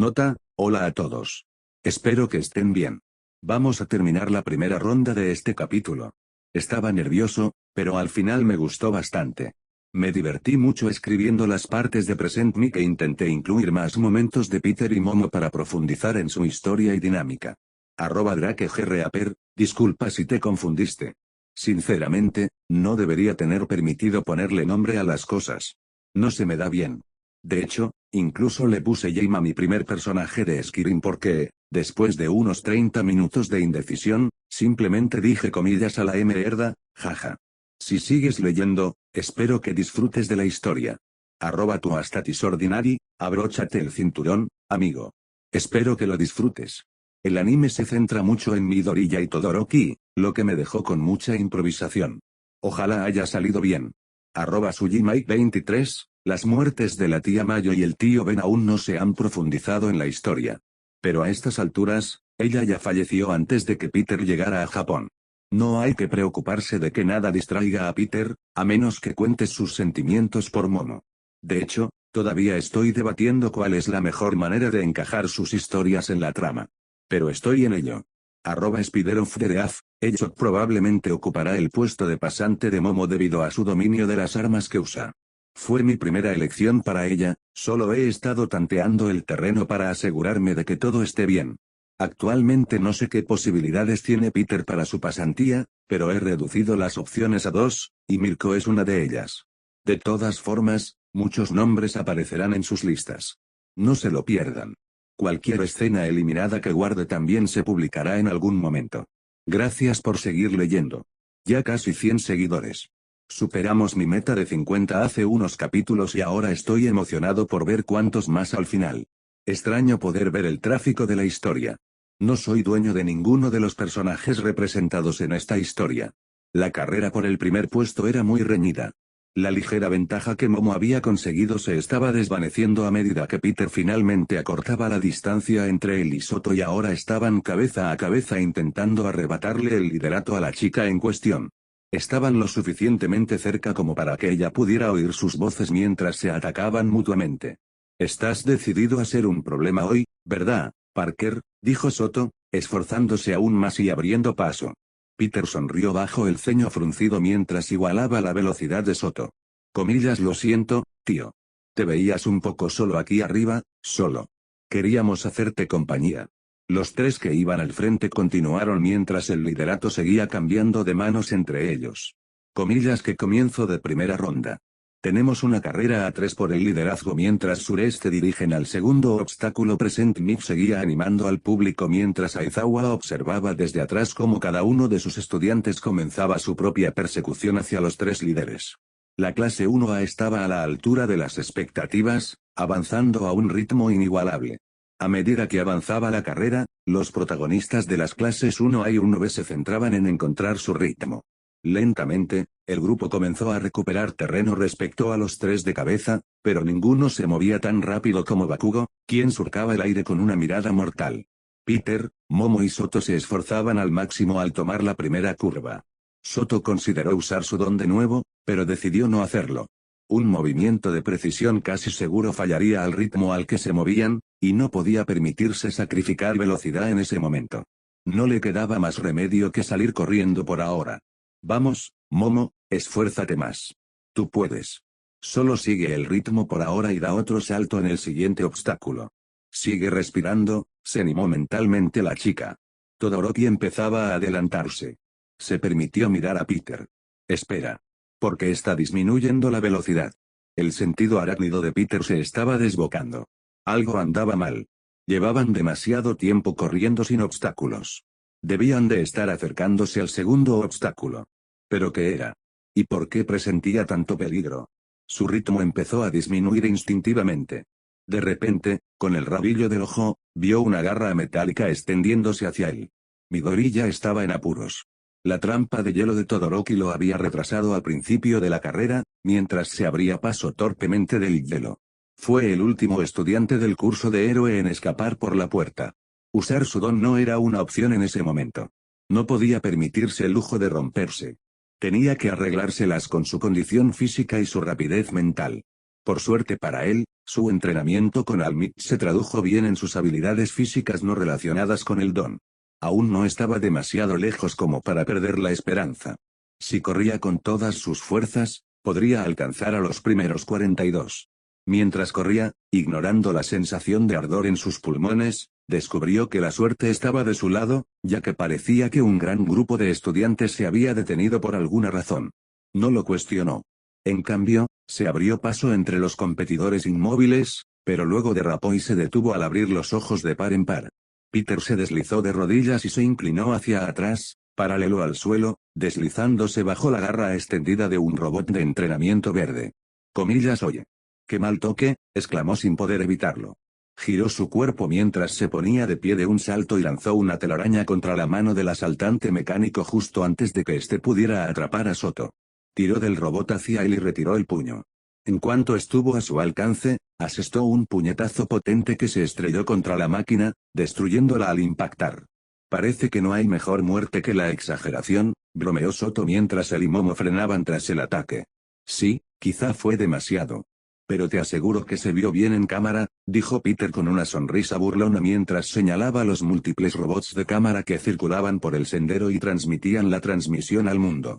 Nota: hola a todos. Espero que estén bien. Vamos a terminar la primera ronda de este capítulo. Estaba nervioso, pero al final me gustó bastante. Me divertí mucho escribiendo las partes de Present Mic e intenté incluir más momentos de Peter y Momo para profundizar en su historia y dinámica. @DrakeGRaper, disculpa si te confundiste. Sinceramente, no debería tener permitido ponerle nombre a las cosas. No se me da bien. De hecho, incluso le puse Jame a mi primer personaje de Skyrim porque, después de unos 30 minutos de indecisión, simplemente dije comillas a la mierda, jaja. Si sigues leyendo, espero que disfrutes de la historia. @tuastatisordinary, abróchate el cinturón, amigo. Espero que lo disfrutes. El anime se centra mucho en Midoriya y Todoroki, lo que me dejó con mucha improvisación. Ojalá haya salido bien. @sujimike23, las muertes de la tía Mayo y el tío Ben aún no se han profundizado en la historia. Pero a estas alturas, ella ya falleció antes de que Peter llegara a Japón. No hay que preocuparse de que nada distraiga a Peter, a menos que cuentes sus sentimientos por Momo. De hecho, todavía estoy debatiendo cuál es la mejor manera de encajar sus historias en la trama. Pero estoy en ello. @SpiderofTheDeaf, Echok probablemente ocupará el puesto de pasante de Momo debido a su dominio de las armas que usa. Fue mi primera elección para ella, solo he estado tanteando el terreno para asegurarme de que todo esté bien. Actualmente no sé qué posibilidades tiene Peter para su pasantía, pero he reducido las opciones a 2, y Mirko es una de ellas. De todas formas, muchos nombres aparecerán en sus listas. No se lo pierdan. Cualquier escena eliminada que guarde también se publicará en algún momento. Gracias por seguir leyendo. Ya casi 100 seguidores. Superamos mi meta de 50 hace unos capítulos y ahora estoy emocionado por ver cuántos más al final. Extraño poder ver el tráfico de la historia. No soy dueño de ninguno de los personajes representados en esta historia. La carrera por el primer puesto era muy reñida. La ligera ventaja que Momo había conseguido se estaba desvaneciendo a medida que Peter finalmente acortaba la distancia entre él y Soto y ahora estaban cabeza a cabeza intentando arrebatarle el liderato a la chica en cuestión. Estaban lo suficientemente cerca como para que ella pudiera oír sus voces mientras se atacaban mutuamente. «Estás decidido a ser un problema hoy, ¿verdad, Parker?», dijo Soto, esforzándose aún más y abriendo paso. Peter sonrió bajo el ceño fruncido mientras igualaba la velocidad de Soto. Comillas, lo siento, tío. Te veías un poco solo aquí arriba, solo. Queríamos hacerte compañía. Los tres que iban al frente continuaron mientras el liderato seguía cambiando de manos entre ellos. Comillas, que comienzo de primera ronda. Tenemos una carrera a 3 por el liderazgo mientras Sureste dirigen al segundo obstáculo. Present Mic seguía animando al público mientras Aizawa observaba desde atrás cómo cada uno de sus estudiantes comenzaba su propia persecución hacia los tres líderes. La clase 1A estaba a la altura de las expectativas, avanzando a un ritmo inigualable. A medida que avanzaba la carrera, los protagonistas de las clases 1A y 1B se centraban en encontrar su ritmo. Lentamente, el grupo comenzó a recuperar terreno respecto a los tres de cabeza, pero ninguno se movía tan rápido como Bakugo, quien surcaba el aire con una mirada mortal. Peter, Momo y Soto se esforzaban al máximo al tomar la primera curva. Soto consideró usar su don de nuevo, pero decidió no hacerlo. Un movimiento de precisión casi seguro fallaría al ritmo al que se movían, y no podía permitirse sacrificar velocidad en ese momento. No le quedaba más remedio que salir corriendo por ahora. Vamos, Momo, esfuérzate más. Tú puedes. Solo sigue el ritmo por ahora y da otro salto en el siguiente obstáculo. Sigue respirando, se animó mentalmente la chica. Todoroki empezaba a adelantarse. Se permitió mirar a Peter. Espera. ¿Por qué está disminuyendo la velocidad? El sentido arácnido de Peter se estaba desbocando. Algo andaba mal. Llevaban demasiado tiempo corriendo sin obstáculos. Debían de estar acercándose al segundo obstáculo. ¿Pero qué era? ¿Y por qué presentía tanto peligro? Su ritmo empezó a disminuir instintivamente. De repente, con el rabillo del ojo, vio una garra metálica extendiéndose hacia él. Midoriya estaba en apuros. La trampa de hielo de Todoroki lo había retrasado al principio de la carrera, mientras se abría paso torpemente del hielo. Fue el último estudiante del curso de héroe en escapar por la puerta. Usar su don no era una opción en ese momento. No podía permitirse el lujo de romperse. Tenía que arreglárselas con su condición física y su rapidez mental. Por suerte para él, Su entrenamiento con Almit se tradujo bien en sus habilidades físicas no relacionadas con el don. Aún no estaba demasiado lejos como para perder la esperanza. Si corría con todas sus fuerzas, podría alcanzar a los primeros 42. Mientras corría, ignorando la sensación de ardor en sus pulmones, descubrió que la suerte estaba de su lado, ya que parecía que un gran grupo de estudiantes se había detenido por alguna razón. No lo cuestionó. En cambio, se abrió paso entre los competidores inmóviles, pero luego derrapó y se detuvo al abrir los ojos de par en par. Peter se deslizó de rodillas y se inclinó hacia atrás, paralelo al suelo, deslizándose bajo la garra extendida de un robot de entrenamiento verde. Comillas, oye. ¡Qué mal toque!, exclamó sin poder evitarlo. Giró su cuerpo mientras se ponía de pie de un salto y lanzó una telaraña contra la mano del asaltante mecánico justo antes de que éste pudiera atrapar a Soto. Tiró del robot hacia él y retiró el puño. En cuanto estuvo a su alcance, asestó un puñetazo potente que se estrelló contra la máquina, destruyéndola al impactar. Parece que no hay mejor muerte que la exageración, bromeó Soto mientras él y Momo frenaban tras el ataque. Sí, quizá fue demasiado. Pero te aseguro que se vio bien en cámara, dijo Peter con una sonrisa burlona mientras señalaba los múltiples robots de cámara que circulaban por el sendero y transmitían la transmisión al mundo.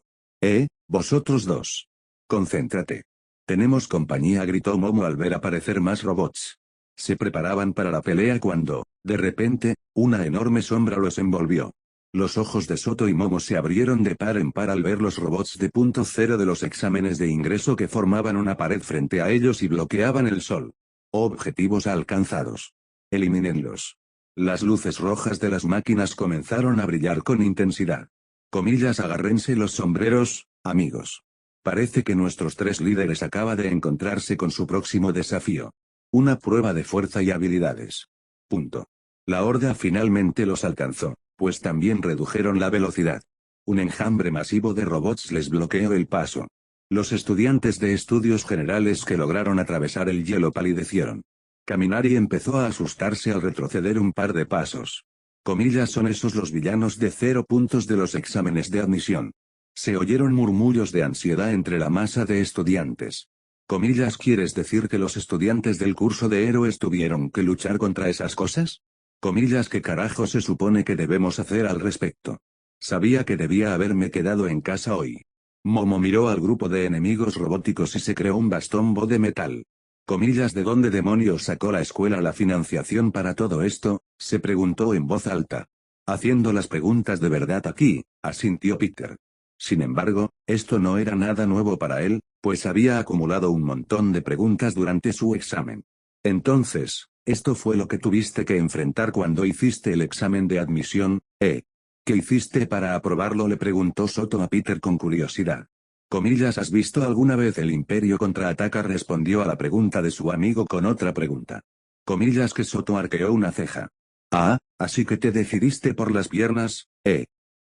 Vosotros dos. Concéntrate. Tenemos compañía, gritó Momo al ver aparecer más robots. Se preparaban para la pelea cuando, de repente, una enorme sombra los envolvió. Los ojos de Soto y Momo se abrieron de par en par al ver los robots de punto cero de los exámenes de ingreso que formaban una pared frente a ellos y bloqueaban el sol. Objetivos alcanzados. Elimínenlos. Las luces rojas de las máquinas comenzaron a brillar con intensidad. Comillas, agárrense los sombreros, amigos. Parece que nuestros tres líderes acaban de encontrarse con su próximo desafío. Una prueba de fuerza y habilidades. Punto. La horda finalmente los alcanzó, pues también redujeron la velocidad. Un enjambre masivo de robots les bloqueó el paso. Los estudiantes de estudios generales que lograron atravesar el hielo palidecieron. Kaminari empezó a asustarse al retroceder un par de pasos. Comillas, son esos los villanos de 0 puntos de los exámenes de admisión. Se oyeron murmullos de ansiedad entre la masa de estudiantes. Comillas, ¿quieres decir que los estudiantes del curso de héroes tuvieron que luchar contra esas cosas? Comillas, ¿qué carajo se supone que debemos hacer al respecto? Sabía que debía haberme quedado en casa hoy. Momo miró al grupo de enemigos robóticos y se creó un bastón de metal. Comillas, ¿de dónde demonios sacó la escuela la financiación para todo esto?, se preguntó en voz alta. Haciendo las preguntas de verdad aquí, asintió Peter. Sin embargo, esto no era nada nuevo para él, pues había acumulado un montón de preguntas durante su examen. Entonces, ¿esto fue lo que tuviste que enfrentar cuando hiciste el examen de admisión, ¿Qué hiciste para aprobarlo?, le preguntó Soto a Peter con curiosidad. Comillas, ¿has visto alguna vez el Imperio contraataca?, respondió a la pregunta de su amigo con otra pregunta. Comillas, que Soto arqueó una ceja. Ah, así que te decidiste por las piernas,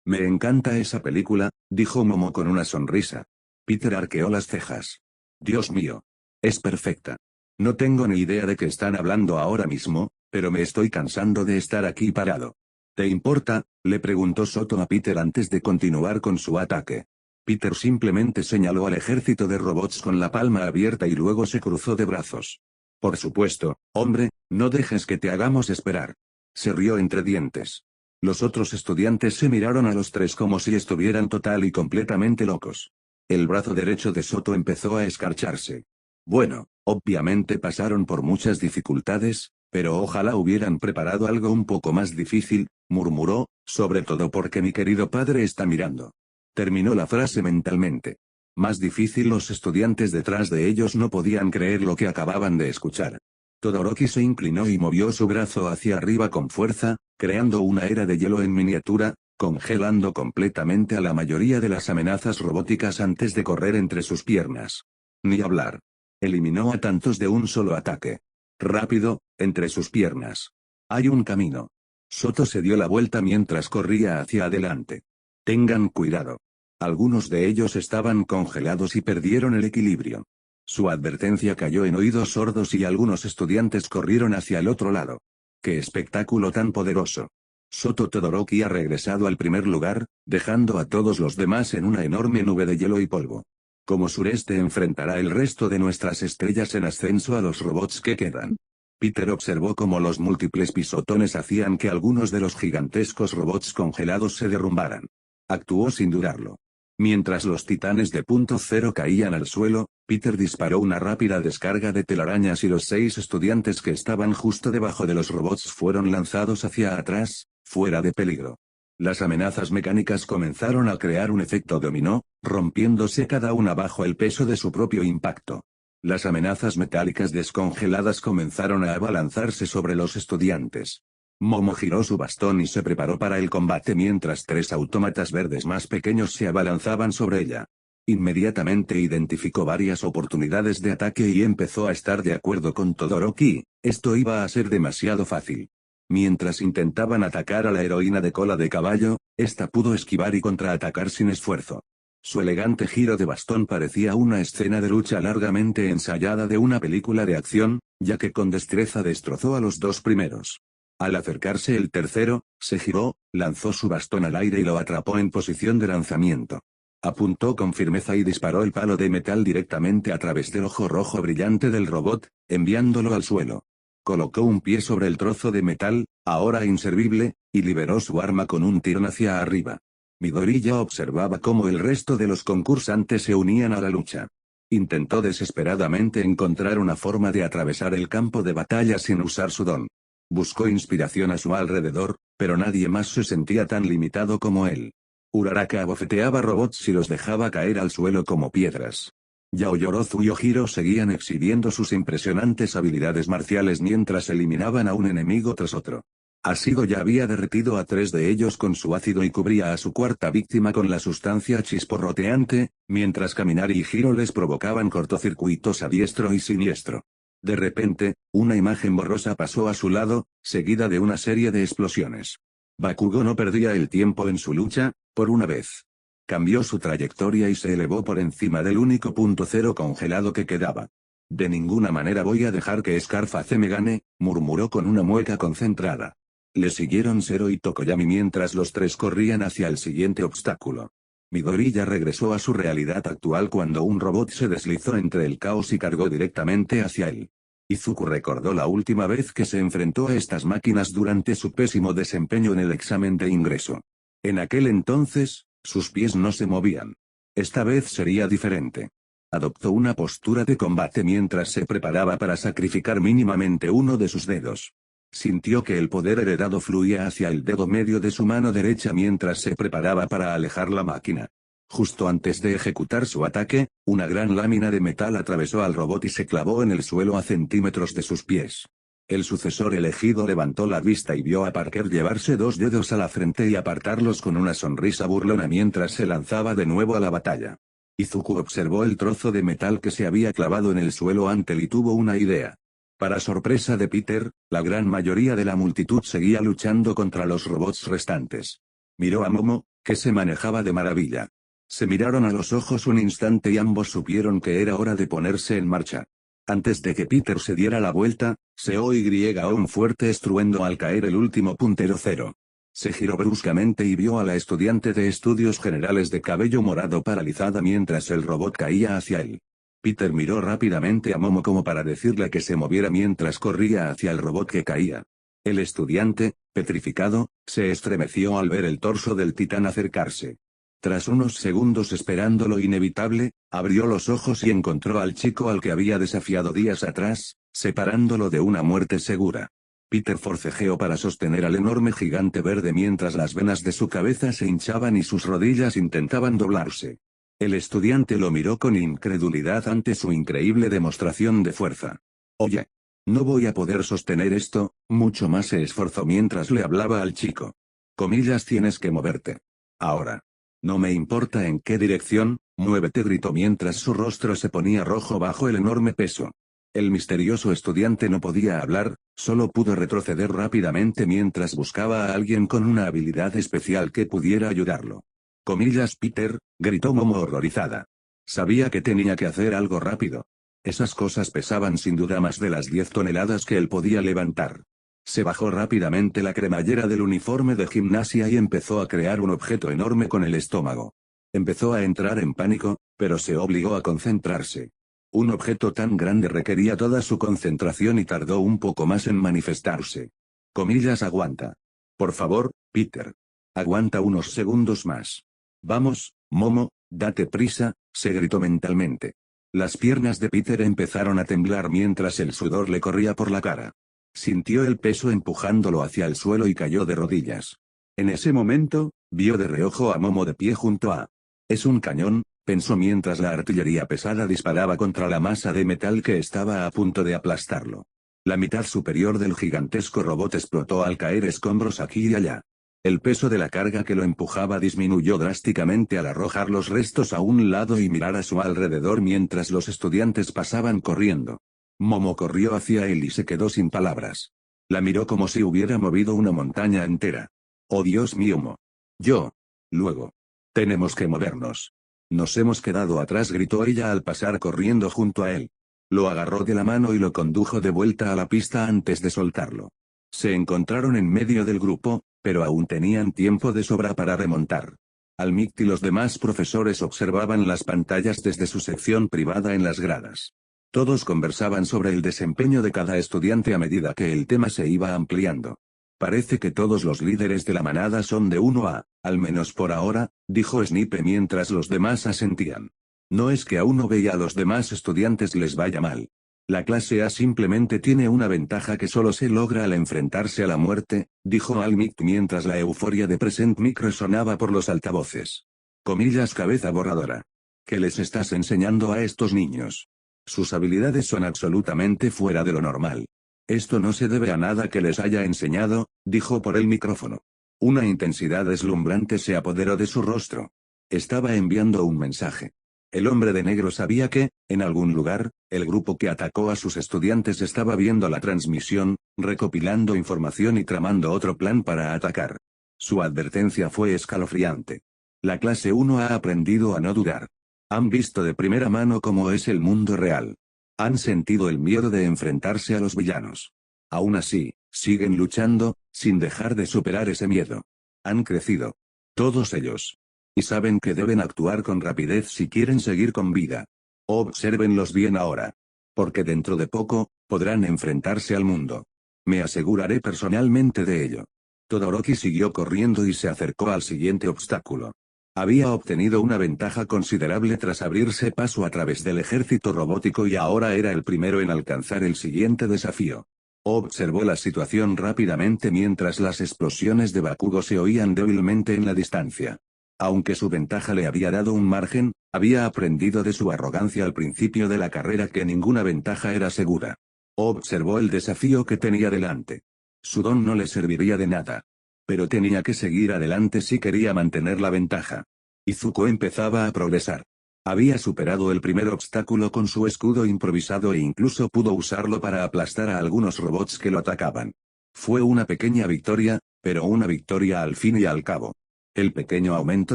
Me encanta esa película, dijo Momo con una sonrisa. Peter arqueó las cejas. Dios mío. Es perfecta. No tengo ni idea de qué están hablando ahora mismo, pero me estoy cansando de estar aquí parado. ¿Te importa?, le preguntó Soto a Peter antes de continuar con su ataque. Peter simplemente señaló al ejército de robots con la palma abierta y luego se cruzó de brazos. Por supuesto, hombre, no dejes que te hagamos esperar. Se rió entre dientes. Los otros estudiantes se miraron a los tres como si estuvieran total y completamente locos. El brazo derecho de Soto empezó a escarcharse. Bueno, obviamente pasaron por muchas dificultades, pero ojalá hubieran preparado algo un poco más difícil, murmuró, sobre todo porque mi querido padre está mirando. Terminó la frase mentalmente. Más difícil, los estudiantes detrás de ellos no podían creer lo que acababan de escuchar. Todoroki se inclinó y movió su brazo hacia arriba con fuerza, creando una era de hielo en miniatura, congelando completamente a la mayoría de las amenazas robóticas antes de correr entre sus piernas. Ni hablar. Eliminó a tantos de un solo ataque. Rápido, entre sus piernas. Hay un camino. Soto se dio la vuelta mientras corría hacia adelante. Tengan cuidado. Algunos de ellos estaban congelados y perdieron el equilibrio. Su advertencia cayó en oídos sordos y algunos estudiantes corrieron hacia el otro lado. ¡Qué espectáculo tan poderoso! Soto Todoroki ha regresado al primer lugar, dejando a todos los demás en una enorme nube de hielo y polvo. Como sureste enfrentará el resto de nuestras estrellas en ascenso a los robots que quedan. Peter observó cómo los múltiples pisotones hacían que algunos de los gigantescos robots congelados se derrumbaran. Actuó sin dudarlo. Mientras los titanes de punto cero caían al suelo, Peter disparó una rápida descarga de telarañas y los 6 estudiantes que estaban justo debajo de los robots fueron lanzados hacia atrás, fuera de peligro. Las amenazas mecánicas comenzaron a crear un efecto dominó, rompiéndose cada una bajo el peso de su propio impacto. Las amenazas metálicas descongeladas comenzaron a abalanzarse sobre los estudiantes. Momo giró su bastón y se preparó para el combate mientras 3 autómatas verdes más pequeños se abalanzaban sobre ella. Inmediatamente identificó varias oportunidades de ataque y empezó a estar de acuerdo con Todoroki, esto iba a ser demasiado fácil. Mientras intentaban atacar a la heroína de cola de caballo, esta pudo esquivar y contraatacar sin esfuerzo. Su elegante giro de bastón parecía una escena de lucha largamente ensayada de una película de acción, ya que con destreza destrozó a los 2 primeros. Al acercarse el tercero, se giró, lanzó su bastón al aire y lo atrapó en posición de lanzamiento. Apuntó con firmeza y disparó el palo de metal directamente a través del ojo rojo brillante del robot, enviándolo al suelo. Colocó un pie sobre el trozo de metal, ahora inservible, y liberó su arma con un tirón hacia arriba. Midori ya observaba cómo el resto de los concursantes se unían a la lucha. Intentó desesperadamente encontrar una forma de atravesar el campo de batalla sin usar su don. Buscó inspiración a su alrededor, pero nadie más se sentía tan limitado como él. Uraraka abofeteaba robots y los dejaba caer al suelo como piedras. Yaoyorozu y Ojiro seguían exhibiendo sus impresionantes habilidades marciales mientras eliminaban a un enemigo tras otro. Asido ya había derretido a 3 de ellos con su ácido y cubría a su cuarta víctima con la sustancia chisporroteante, mientras Kaminari y Hiro les provocaban cortocircuitos a diestro y siniestro. De repente, una imagen borrosa pasó a su lado, seguida de una serie de explosiones. Bakugo no perdía el tiempo en su lucha, por una vez. Cambió su trayectoria y se elevó por encima del único punto cero congelado que quedaba. De ninguna manera voy a dejar que Scarface me gane, murmuró con una mueca concentrada. Le siguieron Zero y Tokoyami mientras los 3 corrían hacia el siguiente obstáculo. Midori ya regresó a su realidad actual cuando un robot se deslizó entre el caos y cargó directamente hacia él. Izuku recordó la última vez que se enfrentó a estas máquinas durante su pésimo desempeño en el examen de ingreso. En aquel entonces, sus pies no se movían. Esta vez sería diferente. Adoptó una postura de combate mientras se preparaba para sacrificar mínimamente uno de sus dedos. Sintió que el poder heredado fluía hacia el dedo medio de su mano derecha mientras se preparaba para alejar la máquina. Justo antes de ejecutar su ataque, una gran lámina de metal atravesó al robot y se clavó en el suelo a centímetros de sus pies. El sucesor elegido levantó la vista y vio a Parker llevarse 2 dedos a la frente y apartarlos con una sonrisa burlona mientras se lanzaba de nuevo a la batalla. Izuku observó el trozo de metal que se había clavado en el suelo ante él y tuvo una idea. Para sorpresa de Peter, la gran mayoría de la multitud seguía luchando contra los robots restantes. Miró a Momo, que se manejaba de maravilla. Se miraron a los ojos un instante y ambos supieron que era hora de ponerse en marcha. Antes de que Peter se diera la vuelta, se oyó un fuerte estruendo al caer el último puntero cero. Se giró bruscamente y vio a la estudiante de estudios generales de cabello morado paralizada mientras el robot caía hacia él. Peter miró rápidamente a Momo como para decirle que se moviera mientras corría hacia el robot que caía. El estudiante, petrificado, se estremeció al ver el torso del titán acercarse. Tras unos segundos esperando lo inevitable, abrió los ojos y encontró al chico al que había desafiado días atrás, separándolo de una muerte segura. Peter forcejeó para sostener al enorme gigante verde mientras las venas de su cabeza se hinchaban y sus rodillas intentaban doblarse. El estudiante lo miró con incredulidad ante su increíble demostración de fuerza. Oye, no voy a poder sostener esto, mucho más se esforzó mientras le hablaba al chico. Comillas, tienes que moverte. Ahora. No me importa en qué dirección, muévete, gritó mientras su rostro se ponía rojo bajo el enorme peso. El misterioso estudiante no podía hablar, solo pudo retroceder rápidamente mientras buscaba a alguien con una habilidad especial que pudiera ayudarlo. Comillas, Peter, gritó Momo horrorizada. Sabía que tenía que hacer algo rápido. Esas cosas pesaban sin duda más de las 10 toneladas que él podía levantar. Se bajó rápidamente la cremallera del uniforme de gimnasia y empezó a crear un objeto enorme con el estómago. Empezó a entrar en pánico, pero se obligó a concentrarse. Un objeto tan grande requería toda su concentración y tardó un poco más en manifestarse. Comillas, aguanta. Por favor, Peter. Aguanta unos segundos más. Vamos, Momo, date prisa, se gritó mentalmente. Las piernas de Peter empezaron a temblar mientras el sudor le corría por la cara. Sintió el peso empujándolo hacia el suelo y cayó de rodillas. En ese momento, vio de reojo a Momo de pie junto a... Es un cañón, pensó mientras la artillería pesada disparaba contra la masa de metal que estaba a punto de aplastarlo. La mitad superior del gigantesco robot explotó al caer escombros aquí y allá. El peso de la carga que lo empujaba disminuyó drásticamente al arrojar los restos a un lado y mirar a su alrededor mientras los estudiantes pasaban corriendo. Momo corrió hacia él y se quedó sin palabras. La miró como si hubiera movido una montaña entera. «Oh Dios mío, Mo. Yo. Luego. Tenemos que movernos. Nos hemos quedado atrás», gritó ella al pasar corriendo junto a él. Lo agarró de la mano y lo condujo de vuelta a la pista antes de soltarlo. Se encontraron en medio del grupo, pero aún tenían tiempo de sobra para remontar. Almict y los demás profesores observaban las pantallas desde su sección privada en las gradas. Todos conversaban sobre el desempeño de cada estudiante a medida que el tema se iba ampliando. «Parece que todos los líderes de la manada son de 1A, al menos por ahora», dijo Snipe mientras los demás asentían. «No es que a uno veía a los demás estudiantes les vaya mal. La clase A simplemente tiene una ventaja que solo se logra al enfrentarse a la muerte», dijo Almict mientras la euforia de Present Mic resonaba por los altavoces. Comillas, cabeza borradora. ¿Qué les estás enseñando a estos niños? Sus habilidades son absolutamente fuera de lo normal. Esto no se debe a nada que les haya enseñado, dijo por el micrófono. Una intensidad deslumbrante se apoderó de su rostro. Estaba enviando un mensaje. El hombre de negro sabía que, en algún lugar, el grupo que atacó a sus estudiantes estaba viendo la transmisión, recopilando información y tramando otro plan para atacar. Su advertencia fue escalofriante. La clase 1 ha aprendido a no dudar. Han visto de primera mano cómo es el mundo real. Han sentido el miedo de enfrentarse a los villanos. Aún así, siguen luchando, sin dejar de superar ese miedo. Han crecido. Todos ellos. Y saben que deben actuar con rapidez si quieren seguir con vida. Obsérvenlos bien ahora. Porque dentro de poco, podrán enfrentarse al mundo. Me aseguraré personalmente de ello. Todoroki siguió corriendo y se acercó al siguiente obstáculo. Había obtenido una ventaja considerable tras abrirse paso a través del ejército robótico y ahora era el primero en alcanzar el siguiente desafío. Observó la situación rápidamente mientras las explosiones de Bakugo se oían débilmente en la distancia. Aunque su ventaja le había dado un margen, había aprendido de su arrogancia al principio de la carrera que ninguna ventaja era segura. Observó el desafío que tenía delante. Su don no le serviría de nada. Pero tenía que seguir adelante si quería mantener la ventaja. Izuku empezaba a progresar. Había superado el primer obstáculo con su escudo improvisado e incluso pudo usarlo para aplastar a algunos robots que lo atacaban. Fue una pequeña victoria, pero una victoria al fin y al cabo. El pequeño aumento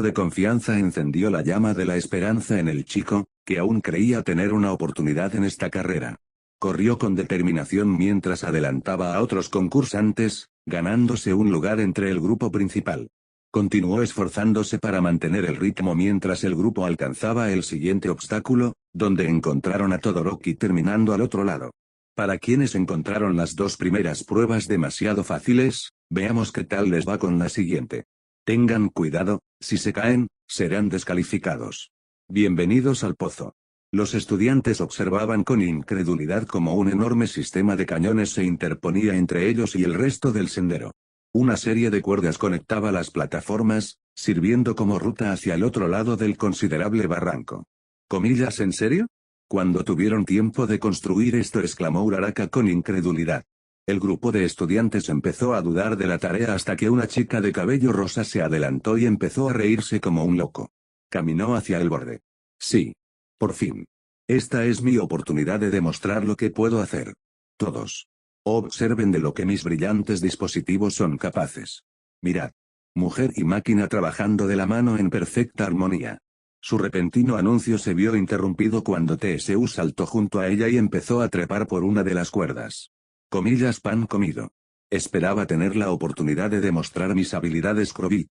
de confianza encendió la llama de la esperanza en el chico, que aún creía tener una oportunidad en esta carrera. Corrió con determinación mientras adelantaba a otros concursantes, ganándose un lugar entre el grupo principal. Continuó esforzándose para mantener el ritmo mientras el grupo alcanzaba el siguiente obstáculo, donde encontraron a Todoroki terminando al otro lado. Para quienes encontraron las dos primeras pruebas demasiado fáciles, veamos qué tal les va con la siguiente. Tengan cuidado, si se caen, serán descalificados. Bienvenidos al pozo. Los estudiantes observaban con incredulidad cómo un enorme sistema de cañones se interponía entre ellos y el resto del sendero. Una serie de cuerdas conectaba las plataformas, sirviendo como ruta hacia el otro lado del considerable barranco. ¿Comillas en serio? Cuando tuvieron tiempo de construir esto, exclamó Uraraka con incredulidad. El grupo de estudiantes empezó a dudar de la tarea hasta que una chica de cabello rosa se adelantó y empezó a reírse como un loco. Caminó hacia el borde. Sí. Por fin. Esta es mi oportunidad de demostrar lo que puedo hacer. Todos. Observen de lo que mis brillantes dispositivos son capaces. Mirad. Mujer y máquina trabajando de la mano en perfecta armonía. Su repentino anuncio se vio interrumpido cuando TSU saltó junto a ella y empezó a trepar por una de las cuerdas. Comillas, pan comido. Esperaba tener la oportunidad de demostrar mis habilidades Crobit.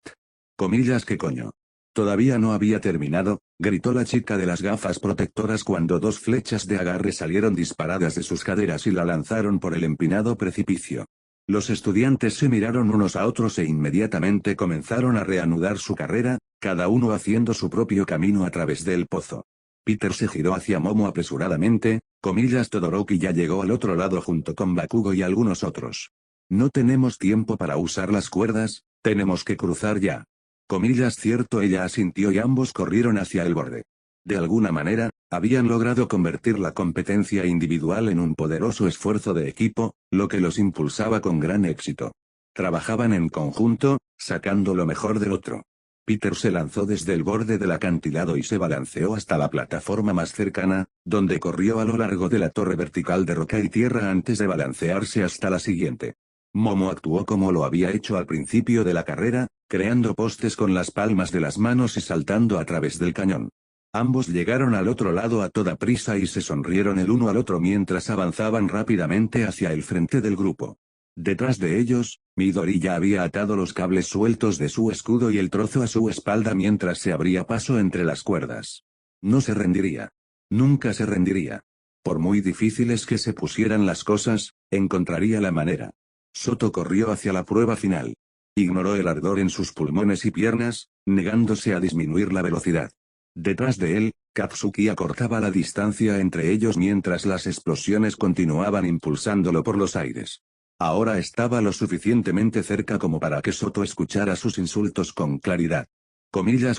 Comillas, ¿qué coño? Todavía no había terminado, gritó la chica de las gafas protectoras cuando dos flechas de agarre salieron disparadas de sus caderas y la lanzaron por el empinado precipicio. Los estudiantes se miraron unos a otros e inmediatamente comenzaron a reanudar su carrera, cada uno haciendo su propio camino a través del pozo. Peter se giró hacia Momo apresuradamente, Todoroki ya llegó al otro lado junto con Bakugo y algunos otros. No tenemos tiempo para usar las cuerdas, tenemos que cruzar ya. Cierto, ella asintió y ambos corrieron hacia el borde. De alguna manera, habían logrado convertir la competencia individual en un poderoso esfuerzo de equipo, lo que los impulsaba con gran éxito. Trabajaban en conjunto, sacando lo mejor del otro. Peter se lanzó desde el borde del acantilado y se balanceó hasta la plataforma más cercana, donde corrió a lo largo de la torre vertical de roca y tierra antes de balancearse hasta la siguiente. Momo actuó como lo había hecho al principio de la carrera, creando postes con las palmas de las manos y saltando a través del cañón. Ambos llegaron al otro lado a toda prisa y se sonrieron el uno al otro mientras avanzaban rápidamente hacia el frente del grupo. Detrás de ellos, Midori ya había atado los cables sueltos de su escudo y el trozo a su espalda mientras se abría paso entre las cuerdas. No se rendiría. Nunca se rendiría. Por muy difíciles que se pusieran las cosas, encontraría la manera. Soto corrió hacia la prueba final. Ignoró el ardor en sus pulmones y piernas, negándose a disminuir la velocidad. Detrás de él, Katsuki acortaba la distancia entre ellos mientras las explosiones continuaban impulsándolo por los aires. Ahora estaba lo suficientemente cerca como para que Soto escuchara sus insultos con claridad.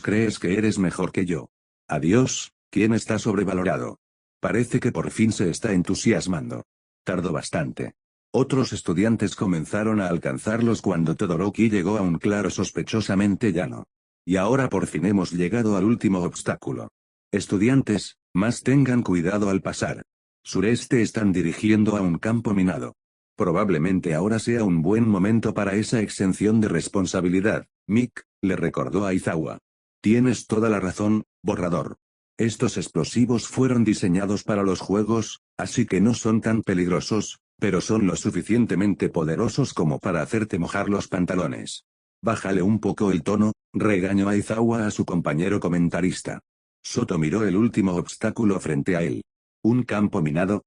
¿Crees que eres mejor que yo? Adiós, ¿quién está sobrevalorado? Parece que por fin se está entusiasmando. Tardó bastante. Otros estudiantes comenzaron a alcanzarlos cuando Todoroki llegó a un claro sospechosamente llano. Y ahora por fin hemos llegado al último obstáculo. Estudiantes, más tengan cuidado al pasar. Sureste están dirigiendo a un campo minado. Probablemente ahora sea un buen momento para esa exención de responsabilidad, Mick, le recordó a Aizawa. Tienes toda la razón, borrador. Estos explosivos fueron diseñados para los juegos, así que no son tan peligrosos, pero son lo suficientemente poderosos como para hacerte mojar los pantalones. Bájale un poco el tono, regañó Aizawa a su compañero comentarista. Soto miró el último obstáculo frente a él. Un campo minado,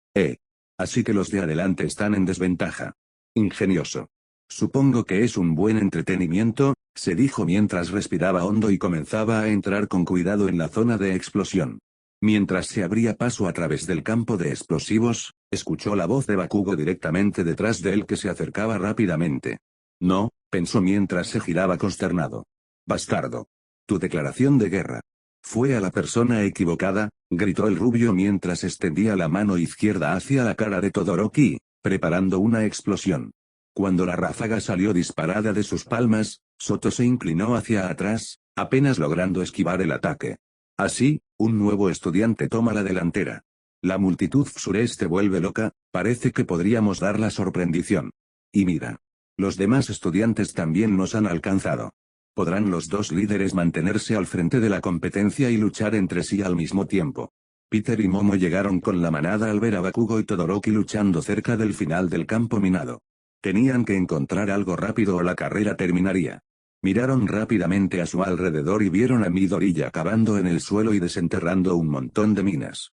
Así que los de adelante están en desventaja. Ingenioso. Supongo que es un buen entretenimiento, se dijo mientras respiraba hondo y comenzaba a entrar con cuidado en la zona de explosión. Mientras se abría paso a través del campo de explosivos, escuchó la voz de Bakugo directamente detrás de él que se acercaba rápidamente. No, pensó mientras se giraba consternado. Bastardo. Tu declaración de guerra. Fue a la persona equivocada, gritó el rubio mientras extendía la mano izquierda hacia la cara de Todoroki, preparando una explosión. Cuando la ráfaga salió disparada de sus palmas, Soto se inclinó hacia atrás, apenas logrando esquivar el ataque. Así, un nuevo estudiante toma la delantera. La multitud sureste vuelve loca, parece que podríamos dar la sorprendición. Y mira. Los demás estudiantes también nos han alcanzado. ¿Podrán los dos líderes mantenerse al frente de la competencia y luchar entre sí al mismo tiempo? Peter y Momo llegaron con la manada al ver a Bakugo y Todoroki luchando cerca del final del campo minado. Tenían que encontrar algo rápido o la carrera terminaría. Miraron rápidamente a su alrededor y vieron a Midori cavando en el suelo y desenterrando un montón de minas.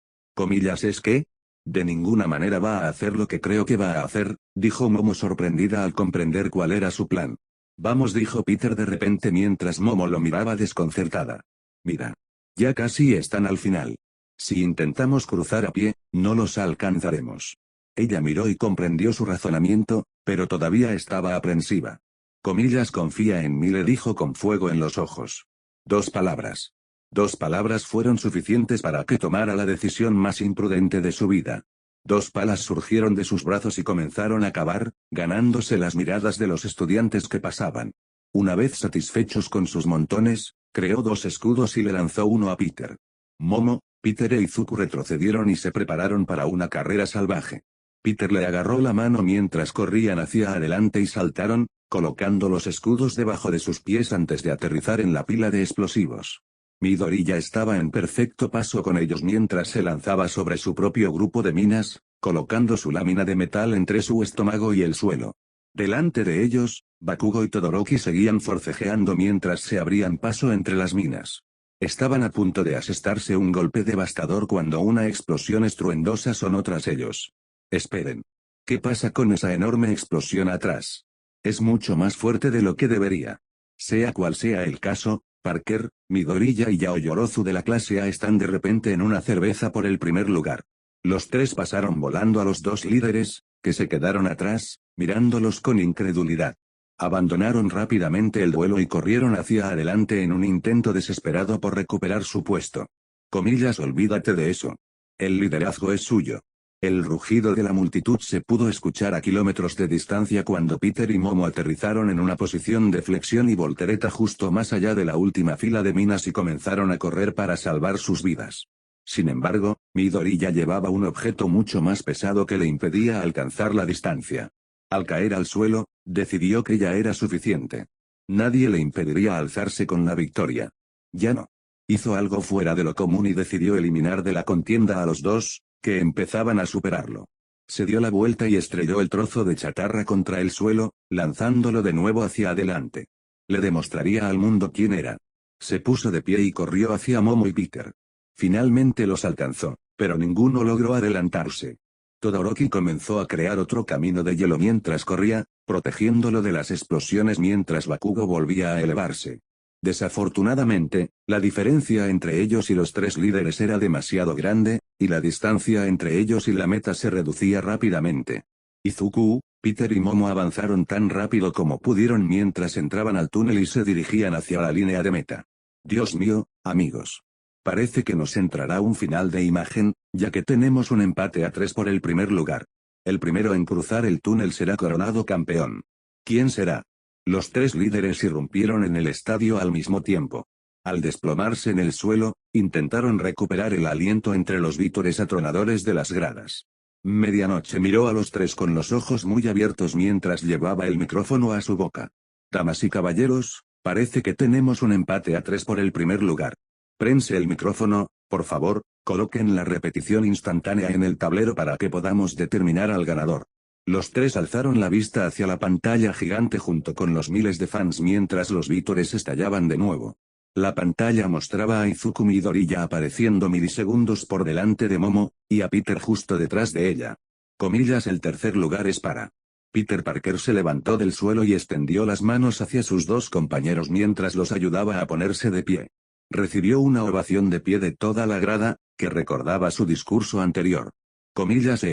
¿Es que? De ninguna manera va a hacer lo que creo que va a hacer, dijo Momo sorprendida al comprender cuál era su plan. Vamos, dijo Peter de repente mientras Momo lo miraba desconcertada. Mira. Ya casi están al final. Si intentamos cruzar a pie, no los alcanzaremos. Ella miró y comprendió su razonamiento, pero todavía estaba aprensiva. Confía en mí, le dijo con fuego en los ojos. 2 palabras. 2 palabras fueron suficientes para que tomara la decisión más imprudente de su vida. 2 palas surgieron de sus brazos y comenzaron a cavar, ganándose las miradas de los estudiantes que pasaban. Una vez satisfechos con sus montones, creó 2 escudos y le lanzó uno a Peter. Momo, Peter e Izuku retrocedieron y se prepararon para una carrera salvaje. Peter le agarró la mano mientras corrían hacia adelante y saltaron, colocando los escudos debajo de sus pies antes de aterrizar en la pila de explosivos. Midori ya estaba en perfecto paso con ellos mientras se lanzaba sobre su propio grupo de minas, colocando su lámina de metal entre su estómago y el suelo. Delante de ellos, Bakugo y Todoroki seguían forcejeando mientras se abrían paso entre las minas. Estaban a punto de asestarse un golpe devastador cuando una explosión estruendosa sonó tras ellos. Esperen. ¿Qué pasa con esa enorme explosión atrás? Es mucho más fuerte de lo que debería. Sea cual sea el caso, Parker, Midoriya y Yaoyorozu de la clase A están de repente en una cerveza por el primer lugar. Los tres pasaron volando a los dos líderes, que se quedaron atrás, mirándolos con incredulidad. Abandonaron rápidamente el duelo y corrieron hacia adelante en un intento desesperado por recuperar su puesto. Comillas, olvídate de eso. El liderazgo es suyo. El rugido de la multitud se pudo escuchar a kilómetros de distancia cuando Peter y Momo aterrizaron en una posición de flexión y voltereta justo más allá de la última fila de minas y comenzaron a correr para salvar sus vidas. Sin embargo, Midori ya llevaba un objeto mucho más pesado que le impedía alcanzar la distancia. Al caer al suelo, decidió que ya era suficiente. Nadie le impediría alzarse con la victoria. Ya no. Hizo algo fuera de lo común y decidió eliminar de la contienda a los dos, que empezaban a superarlo. Se dio la vuelta y estrelló el trozo de chatarra contra el suelo, lanzándolo de nuevo hacia adelante. Le demostraría al mundo quién era. Se puso de pie y corrió hacia Momo y Peter. Finalmente los alcanzó, pero ninguno logró adelantarse. Todoroki comenzó a crear otro camino de hielo mientras corría, protegiéndolo de las explosiones mientras Bakugo volvía a elevarse. Desafortunadamente, la diferencia entre ellos y los tres líderes era demasiado grande, y la distancia entre ellos y la meta se reducía rápidamente. Izuku, Peter y Momo avanzaron tan rápido como pudieron mientras entraban al túnel y se dirigían hacia la línea de meta. Dios mío, amigos. Parece que nos entrará un final de imagen, ya que tenemos un empate a 3 por el primer lugar. El primero en cruzar el túnel será coronado campeón. ¿Quién será? Los tres líderes irrumpieron en el estadio al mismo tiempo. Al desplomarse en el suelo, intentaron recuperar el aliento entre los vítores atronadores de las gradas. Medianoche miró a los tres con los ojos muy abiertos mientras llevaba el micrófono a su boca. Damas y caballeros, parece que tenemos un empate a 3 por el primer lugar. Prense el micrófono, por favor, coloquen la repetición instantánea en el tablero para que podamos determinar al ganador. Los tres alzaron la vista hacia la pantalla gigante junto con los miles de fans mientras los vítores estallaban de nuevo. La pantalla mostraba a Izuku Midoriya apareciendo milisegundos por delante de Momo, y a Peter justo detrás de ella. Comillas, el tercer lugar es para. Peter Parker se levantó del suelo y extendió las manos hacia sus dos compañeros mientras los ayudaba a ponerse de pie. Recibió una ovación de pie de toda la grada, que recordaba su discurso anterior. Comillas,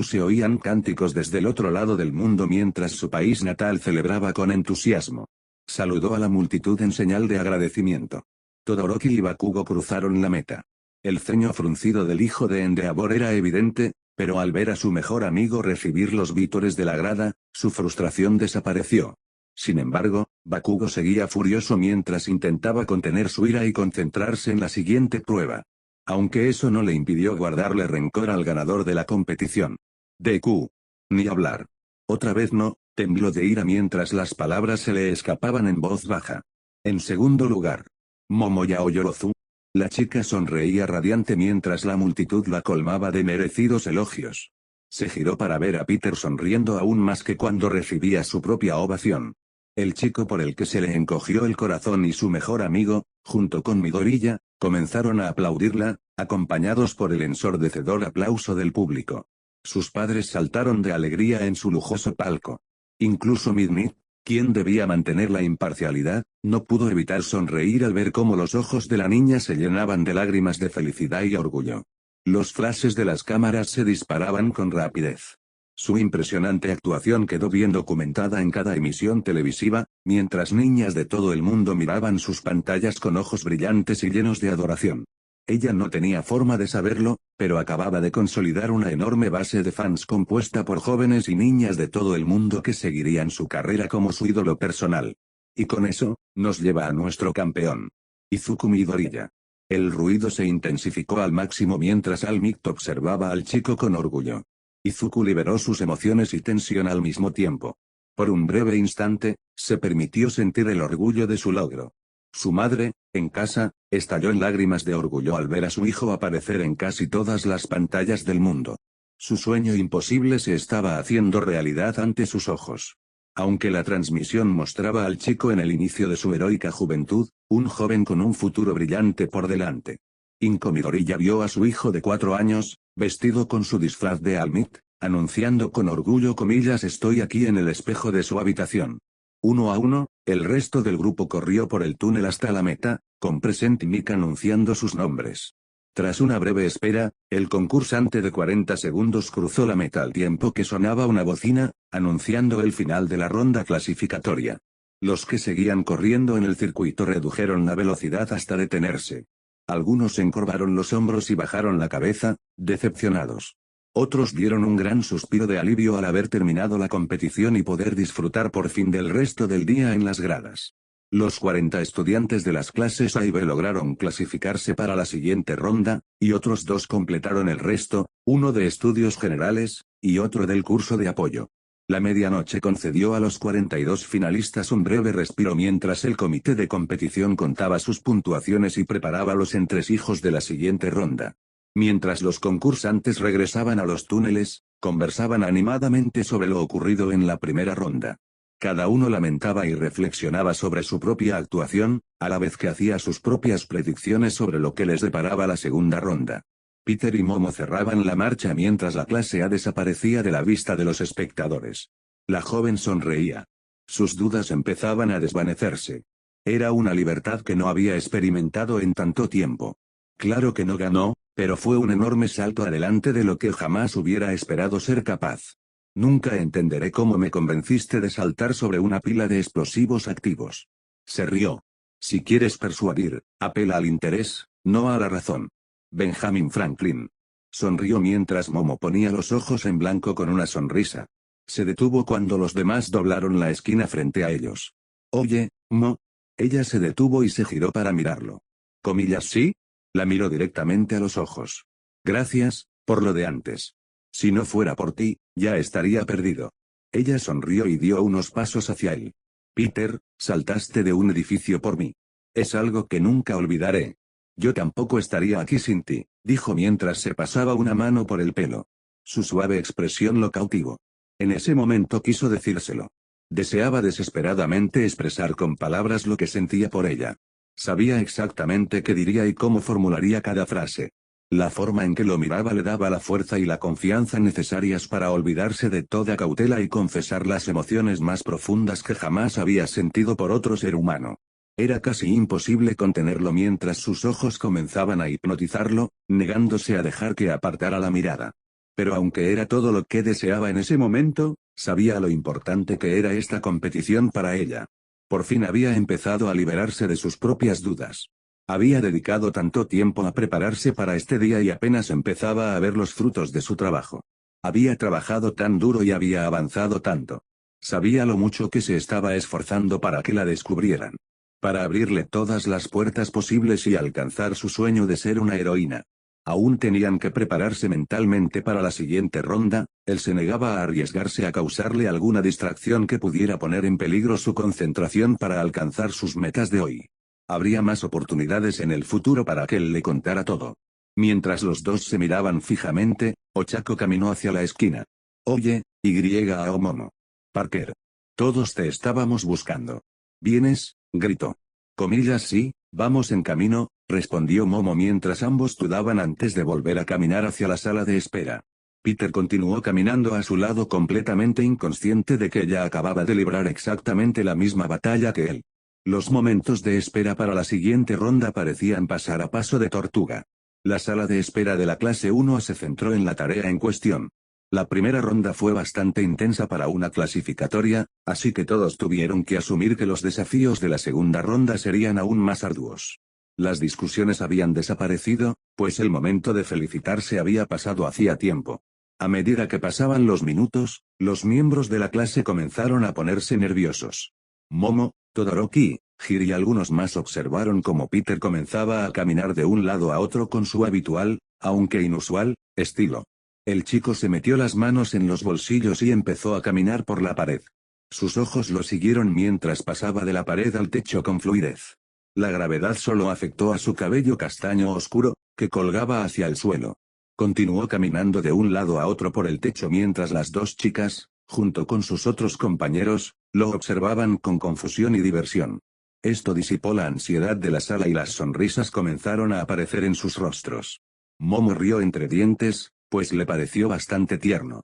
se oían cánticos desde el otro lado del mundo mientras su país natal celebraba con entusiasmo. Saludó a la multitud en señal de agradecimiento. Todoroki y Bakugo cruzaron la meta. El ceño fruncido del hijo de Endeavor era evidente, pero al ver a su mejor amigo recibir los vítores de la grada, su frustración desapareció. Sin embargo, Bakugo seguía furioso mientras intentaba contener su ira y concentrarse en la siguiente prueba. Aunque eso no le impidió guardarle rencor al ganador de la competición. Deku. Ni hablar. Otra vez no, tembló de ira mientras las palabras se le escapaban en voz baja. En segundo lugar. Momo Yaoyorozu. La chica sonreía radiante mientras la multitud la colmaba de merecidos elogios. Se giró para ver a Peter sonriendo aún más que cuando recibía su propia ovación. El chico por el que se le encogió el corazón y su mejor amigo, junto con Midoriya, comenzaron a aplaudirla, acompañados por el ensordecedor aplauso del público. Sus padres saltaron de alegría en su lujoso palco. Incluso Midnight, quien debía mantener la imparcialidad, no pudo evitar sonreír al ver cómo los ojos de la niña se llenaban de lágrimas de felicidad y orgullo. Los flashes de las cámaras se disparaban con rapidez. Su impresionante actuación quedó bien documentada en cada emisión televisiva, mientras niñas de todo el mundo miraban sus pantallas con ojos brillantes y llenos de adoración. Ella no tenía forma de saberlo, pero acababa de consolidar una enorme base de fans compuesta por jóvenes y niñas de todo el mundo que seguirían su carrera como su ídolo personal. Y con eso, nos lleva a nuestro campeón. Izuku Midoriya. El ruido se intensificó al máximo mientras All-Might observaba al chico con orgullo. Izuku liberó sus emociones y tensión al mismo tiempo. Por un breve instante, se permitió sentir el orgullo de su logro. Su madre, en casa, estalló en lágrimas de orgullo al ver a su hijo aparecer en casi todas las pantallas del mundo. Su sueño imposible se estaba haciendo realidad ante sus ojos. Aunque la transmisión mostraba al chico en el inicio de su heroica juventud, un joven con un futuro brillante por delante. Inkomidori ya vio a su hijo de 4 años, vestido con su disfraz de Almit, anunciando con orgullo estoy aquí en el espejo de su habitación. Uno a uno, el resto del grupo corrió por el túnel hasta la meta, con Present y Mick anunciando sus nombres. Tras una breve espera, el concursante de 40 segundos cruzó la meta al tiempo que sonaba una bocina, anunciando el final de la ronda clasificatoria. Los que seguían corriendo en el circuito redujeron la velocidad hasta detenerse. Algunos encorvaron los hombros y bajaron la cabeza, decepcionados. Otros dieron un gran suspiro de alivio al haber terminado la competición y poder disfrutar por fin del resto del día en las gradas. Los 40 estudiantes de las clases A y B lograron clasificarse para la siguiente ronda, y otros 2 completaron el resto, uno de estudios generales, y otro del curso de apoyo. La medianoche concedió a los 42 finalistas un breve respiro mientras el comité de competición contaba sus puntuaciones y preparaba los entresijos de la siguiente ronda. Mientras los concursantes regresaban a los túneles, conversaban animadamente sobre lo ocurrido en la primera ronda. Cada uno lamentaba y reflexionaba sobre su propia actuación, a la vez que hacía sus propias predicciones sobre lo que les deparaba la segunda ronda. Peter y Momo cerraban la marcha mientras la clase A desaparecía de la vista de los espectadores. La joven sonreía. Sus dudas empezaban a desvanecerse. Era una libertad que no había experimentado en tanto tiempo. Claro que no ganó, pero fue un enorme salto adelante de lo que jamás hubiera esperado ser capaz. Nunca entenderé cómo me convenciste de saltar sobre una pila de explosivos activos. Se rió. Si quieres persuadir, apela al interés, no a la razón. Benjamin Franklin. Sonrió mientras Momo ponía los ojos en blanco con una sonrisa. Se detuvo cuando los demás doblaron la esquina frente a ellos. Oye, Mo. Ella se detuvo y se giró para mirarlo. ¿Comillas sí? La miró directamente a los ojos. Gracias, por lo de antes. Si no fuera por ti, ya estaría perdido. Ella sonrió y dio unos pasos hacia él. Peter, saltaste de un edificio por mí. Es algo que nunca olvidaré. Yo tampoco estaría aquí sin ti, dijo mientras se pasaba una mano por el pelo. Su suave expresión lo cautivó. En ese momento quiso decírselo. Deseaba desesperadamente expresar con palabras lo que sentía por ella. Sabía exactamente qué diría y cómo formularía cada frase. La forma en que lo miraba le daba la fuerza y la confianza necesarias para olvidarse de toda cautela y confesar las emociones más profundas que jamás había sentido por otro ser humano. Era casi imposible contenerlo mientras sus ojos comenzaban a hipnotizarlo, negándose a dejar que apartara la mirada. Pero aunque era todo lo que deseaba en ese momento, sabía lo importante que era esta competición para ella. Por fin había empezado a liberarse de sus propias dudas. Había dedicado tanto tiempo a prepararse para este día y apenas empezaba a ver los frutos de su trabajo. Había trabajado tan duro y había avanzado tanto. Sabía lo mucho que se estaba esforzando para que la descubrieran. Para abrirle todas las puertas posibles y alcanzar su sueño de ser una heroína. Aún tenían que prepararse mentalmente para la siguiente ronda, él se negaba a arriesgarse a causarle alguna distracción que pudiera poner en peligro su concentración para alcanzar sus metas de hoy. Habría más oportunidades en el futuro para que él le contara todo. Mientras los dos se miraban fijamente, Ochako caminó hacia la esquina. Oye, a Momo. Parker. Todos te estábamos buscando. ¿Vienes? Gritó. Comillas sí, vamos en camino, respondió Momo mientras ambos dudaban antes de volver a caminar hacia la sala de espera. Peter continuó caminando a su lado completamente inconsciente de que ella acababa de librar exactamente la misma batalla que él. Los momentos de espera para la siguiente ronda parecían pasar a paso de tortuga. La sala de espera de la clase 1 se centró en la tarea en cuestión. La primera ronda fue bastante intensa para una clasificatoria, así que todos tuvieron que asumir que los desafíos de la segunda ronda serían aún más arduos. Las discusiones habían desaparecido, pues el momento de felicitarse había pasado hacía tiempo. A medida que pasaban los minutos, los miembros de la clase comenzaron a ponerse nerviosos. Momo, Todoroki, Hiri y algunos más observaron cómo Peter comenzaba a caminar de un lado a otro con su habitual, aunque inusual, estilo. El chico se metió las manos en los bolsillos y empezó a caminar por la pared. Sus ojos lo siguieron mientras pasaba de la pared al techo con fluidez. La gravedad solo afectó a su cabello castaño oscuro, que colgaba hacia el suelo. Continuó caminando de un lado a otro por el techo mientras las dos chicas, junto con sus otros compañeros, Lo observaban con confusión y diversión. Esto disipó la ansiedad de la sala y las sonrisas comenzaron a aparecer en sus rostros. Momo rió entre dientes, pues le pareció bastante tierno.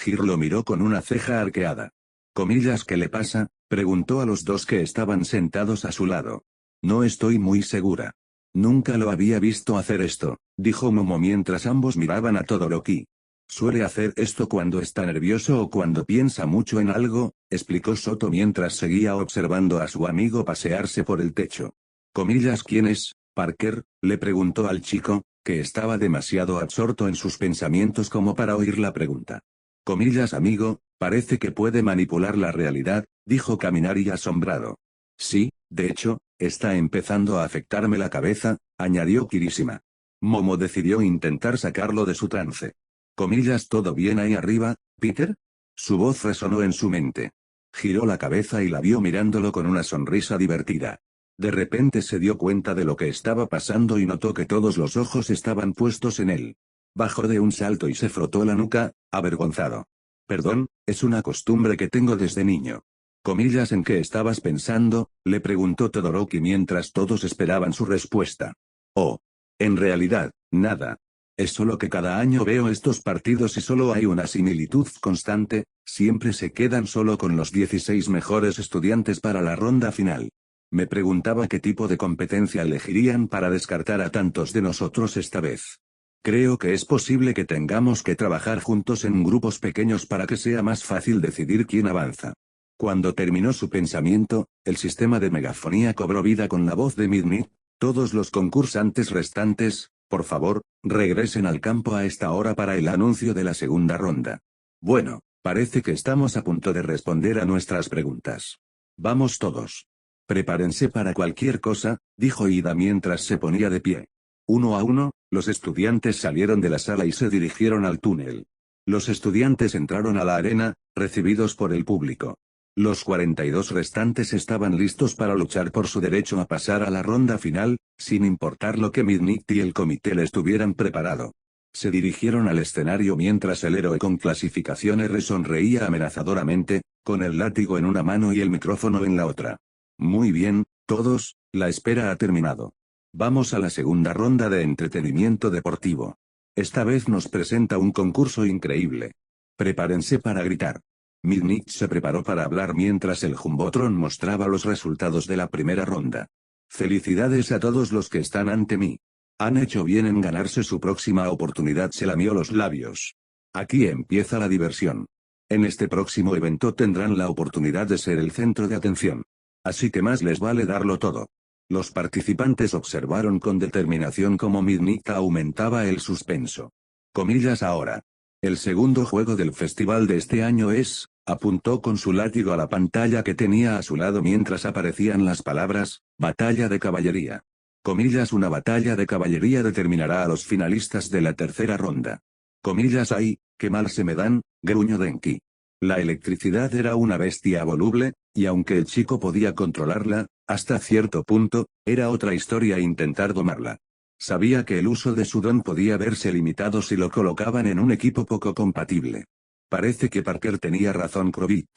Hir lo miró con una ceja arqueada. Comillas, ¿qué le pasa?, preguntó a los dos que estaban sentados a su lado. No estoy muy segura. Nunca lo había visto hacer esto, dijo Momo mientras ambos miraban a Todoroki. Suele hacer esto cuando está nervioso o cuando piensa mucho en algo, explicó Soto mientras seguía observando a su amigo pasearse por el techo. Comillas, ¿quién es, Parker?, le preguntó al chico, que estaba demasiado absorto en sus pensamientos como para oír la pregunta. Comillas, amigo, parece que puede manipular la realidad, dijo Kaminari asombrado. Sí, de hecho, está empezando a afectarme la cabeza, añadió Kirishima. Momo decidió intentar sacarlo de su trance. Comillas, ¿todo bien ahí arriba, Peter? Su voz resonó en su mente. Giró la cabeza y la vio mirándolo con una sonrisa divertida. De repente se dio cuenta de lo que estaba pasando y notó que todos los ojos estaban puestos en él. Bajó de un salto y se frotó la nuca, avergonzado. Perdón, es una costumbre que tengo desde niño. Comillas, ¿en qué estabas pensando?, le preguntó Todoroki mientras todos esperaban su respuesta. Oh. En realidad, nada. Es solo que cada año veo estos partidos y solo hay una similitud constante, siempre se quedan solo con los 16 mejores estudiantes para la ronda final. Me preguntaba qué tipo de competencia elegirían para descartar a tantos de nosotros esta vez. Creo que es posible que tengamos que trabajar juntos en grupos pequeños para que sea más fácil decidir quién avanza. Cuando terminó su pensamiento, el sistema de megafonía cobró vida con la voz de Midnight. Todos los concursantes restantes, por favor, regresen al campo a esta hora para el anuncio de la segunda ronda. Bueno, parece que estamos a punto de responder a nuestras preguntas. Vamos todos. Prepárense para cualquier cosa, dijo Ida mientras se ponía de pie. Uno a uno, los estudiantes salieron de la sala y se dirigieron al túnel. Los estudiantes entraron a la arena, recibidos por el público. Los 42 restantes estaban listos para luchar por su derecho a pasar a la ronda final, sin importar lo que Midnight y el comité les tuvieran preparado. Se dirigieron al escenario mientras el héroe con clasificación R sonreía amenazadoramente, con el látigo en una mano y el micrófono en la otra. Muy bien, todos, la espera ha terminado. Vamos a la segunda ronda de entretenimiento deportivo. Esta vez nos presenta un concurso increíble. Prepárense para gritar. Midnight se preparó para hablar mientras el Jumbotron mostraba los resultados de la primera ronda. Felicidades a todos los que están ante mí. Han hecho bien en ganarse su próxima oportunidad, se lamió los labios. Aquí empieza la diversión. En este próximo evento tendrán la oportunidad de ser el centro de atención. Así que más les vale darlo todo. Los participantes observaron con determinación cómo Midnight aumentaba el suspenso. Comillas ahora. El segundo juego del festival de este año es, apuntó con su látigo a la pantalla que tenía a su lado mientras aparecían las palabras, batalla de caballería. Comillas, una batalla de caballería determinará a los finalistas de la tercera ronda. Comillas, ay, qué mal se me dan, gruñó Denki. La electricidad era una bestia voluble, y aunque el chico podía controlarla, hasta cierto punto, era otra historia intentar domarla. Sabía que el uso de su don podía verse limitado si lo colocaban en un equipo poco compatible. Parece que Parker tenía razón, Crobit.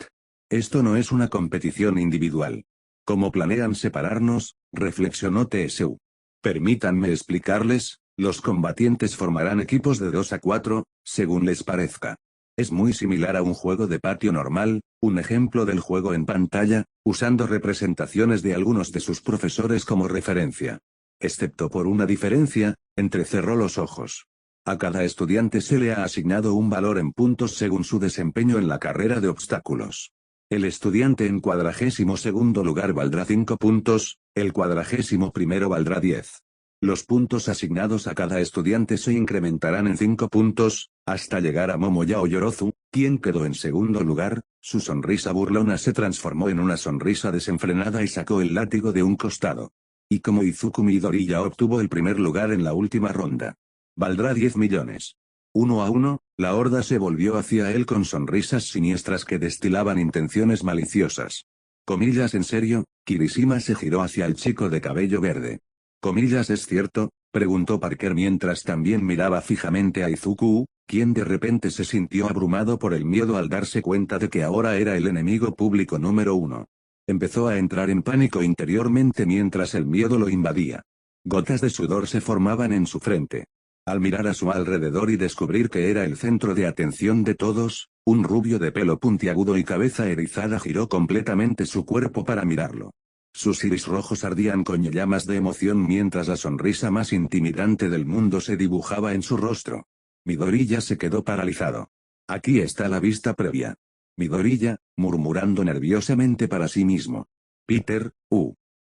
Esto no es una competición individual. ¿Cómo planean separarnos?, reflexionó TSU. Permítanme explicarles, los combatientes formarán equipos de 2 a 4, según les parezca. Es muy similar a un juego de patio normal, un ejemplo del juego en pantalla, usando representaciones de algunos de sus profesores como referencia. Excepto por una diferencia, entrecerró los ojos. A cada estudiante se le ha asignado un valor en puntos según su desempeño en la carrera de obstáculos. El estudiante en 42º lugar valdrá 5 puntos, el 41º valdrá 10. Los puntos asignados a cada estudiante se incrementarán en 5 puntos, hasta llegar a Momoyao Yorozu, quien quedó en segundo lugar. Su sonrisa burlona se transformó en una sonrisa desenfrenada y sacó el látigo de un costado. Y como Izuku Midori ya obtuvo el primer lugar en la última ronda. Valdrá 10 millones. 1 a 1, la horda se volvió hacia él con sonrisas siniestras que destilaban intenciones maliciosas. Comillas, ¿en serio? Kirishima se giró hacia el chico de cabello verde. Comillas, ¿es cierto?, preguntó Parker mientras también miraba fijamente a Izuku. quien de repente se sintió abrumado por el miedo al darse cuenta de que ahora era el enemigo público número 1. Empezó a entrar en pánico interiormente mientras el miedo lo invadía. Gotas de sudor se formaban en su frente. Al mirar a su alrededor y descubrir que era el centro de atención de todos, un rubio de pelo puntiagudo y cabeza erizada giró completamente su cuerpo para mirarlo. Sus iris rojos ardían con llamas de emoción mientras la sonrisa más intimidante del mundo se dibujaba en su rostro. Midoriya se quedó paralizado. Aquí está la vista previa. Midoriya, murmurando nerviosamente para sí mismo. Peter,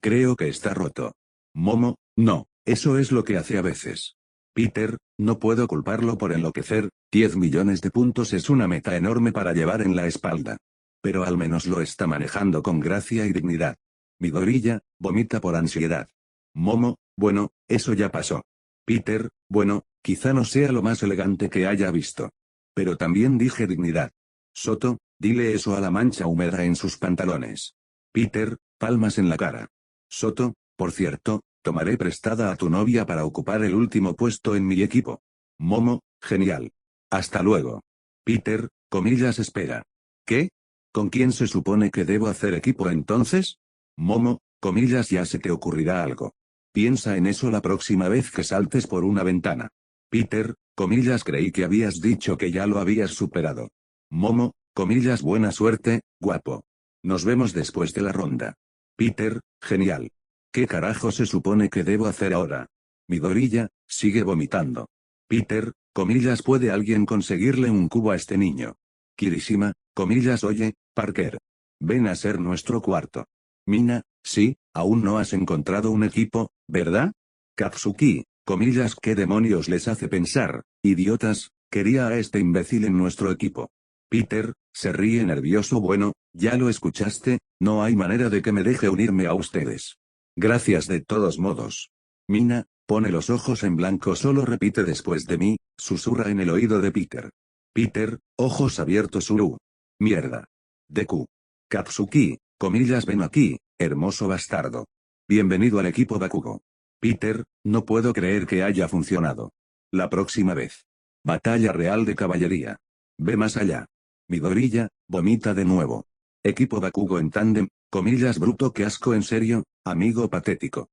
creo que está roto. Momo, no, eso es lo que hace a veces. Peter, no puedo culparlo por enloquecer, 10 millones de puntos es una meta enorme para llevar en la espalda. Pero al menos lo está manejando con gracia y dignidad. Midoriya, vomita por ansiedad. Momo, bueno, eso ya pasó. Peter, bueno, quizá no sea lo más elegante que haya visto. Pero también dije dignidad. Soto, dile eso a la mancha húmeda en sus pantalones. Peter, palmas en la cara. Soto, por cierto, tomaré prestada a tu novia para ocupar el último puesto en mi equipo. Momo, genial. Hasta luego. Peter, comillas espera. ¿Qué? ¿Con quién se supone que debo hacer equipo entonces? Momo, comillas ya se te ocurrirá algo. Piensa en eso la próxima vez que saltes por una ventana. Peter, comillas creí que habías dicho que ya lo habías superado. Momo, comillas buena suerte, guapo. Nos vemos después de la ronda. Peter, genial. ¿Qué carajo se supone que debo hacer ahora? Midoriya, sigue vomitando. Peter, comillas ¿puede alguien conseguirle un cubo a este niño? Kirishima, comillas oye, Parker. Ven a ser nuestro cuarto. Mina, sí, aún no has encontrado un equipo, ¿verdad? Katsuki, comillas ¿qué demonios les hace pensar, idiotas, quería a este imbécil en nuestro equipo? Peter, se ríe nervioso bueno, ya lo escuchaste, no hay manera de que me deje unirme a ustedes. Gracias de todos modos. Mina, pone los ojos en blanco solo repite después de mí, susurra en el oído de Peter. Peter, ojos abiertos Mierda. Deku. Katsuki, comillas ven aquí, hermoso bastardo. Bienvenido al equipo Bakugo. Peter, no puedo creer que haya funcionado. La próxima vez. Batalla real de caballería. Ve más allá. Midoriya, vomita de nuevo. Equipo Bakugo en tándem, comillas bruto que asco en serio, amigo patético.